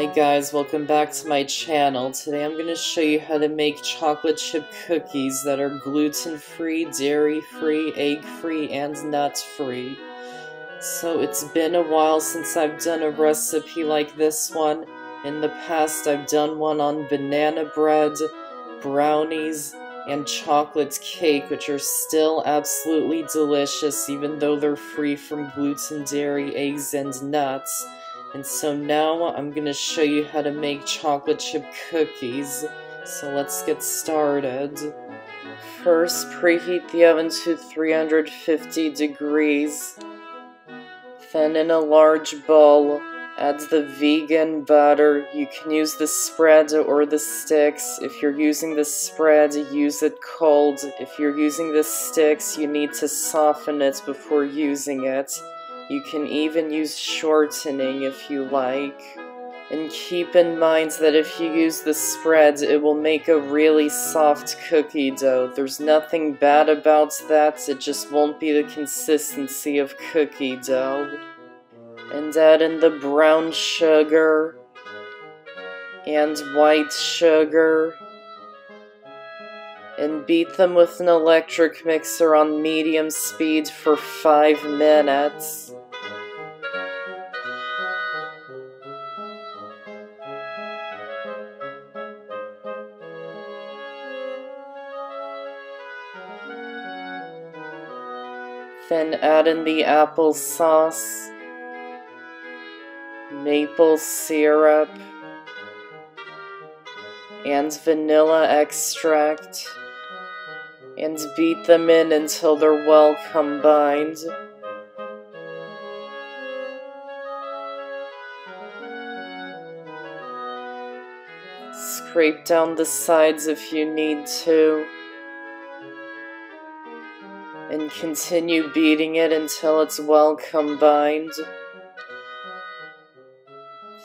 Hi guys, welcome back to my channel. Today I'm going to show you how to make chocolate chip cookies that are gluten-free, dairy-free, egg-free, and nut-free. So it's been a while since I've done a recipe like this one. In the past I've done one on banana bread, brownies, and chocolate cake, which are still absolutely delicious even though they're free from gluten, dairy, eggs, and nuts. And so now I'm going to show you how to make chocolate chip cookies. So let's get started. First, preheat the oven to 350 degrees. Then in a large bowl, add the vegan butter. You can use the spread or the sticks. If you're using the spread, use it cold. If you're using the sticks, you need to soften it before using it. You can even use shortening if you like. And keep in mind that if you use the spread, it will make a really soft cookie dough. There's nothing bad about that, it just won't be the consistency of cookie dough. And add in the brown sugar and white sugar. And beat them with an electric mixer on medium speed for 5 minutes. Then add in the applesauce, maple syrup, and vanilla extract, and beat them in until they're well combined. Scrape down the sides if you need to. And continue beating it until it's well combined.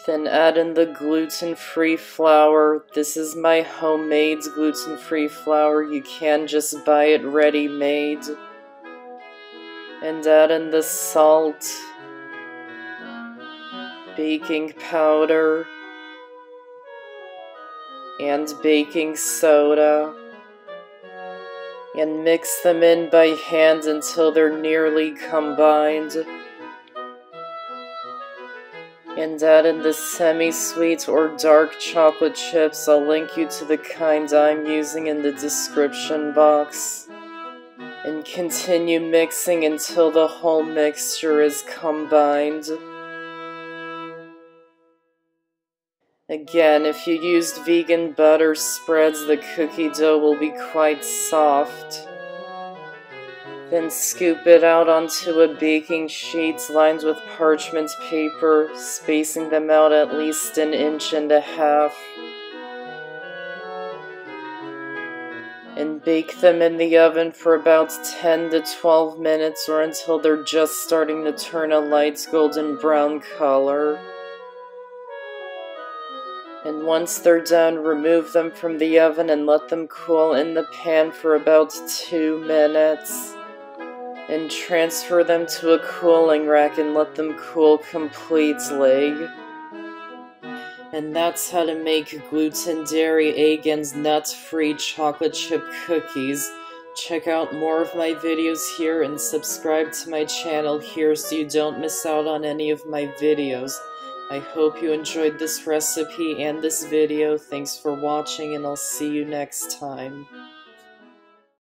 Then add in the gluten-free flour. This is my homemade gluten-free flour. You can just buy it ready-made. And add in the salt, baking powder, and baking soda. And mix them in by hand until they're nearly combined. And add in the semi-sweet or dark chocolate chips. I'll link you to the kind I'm using in the description box. And continue mixing until the whole mixture is combined. Again, if you used vegan butter spreads, the cookie dough will be quite soft. Then scoop it out onto a baking sheet lined with parchment paper, spacing them out at least 1.5 inches. And bake them in the oven for about 10 to 12 minutes or until they're just starting to turn a light golden brown color. And once they're done, remove them from the oven and let them cool in the pan for about 2 minutes. And transfer them to a cooling rack and let them cool completely. And that's how to make gluten, dairy, egg, and nut-free chocolate chip cookies. Check out more of my videos here and subscribe to my channel here so you don't miss out on any of my videos. I hope you enjoyed this recipe and this video. Thanks for watching, and I'll see you next time.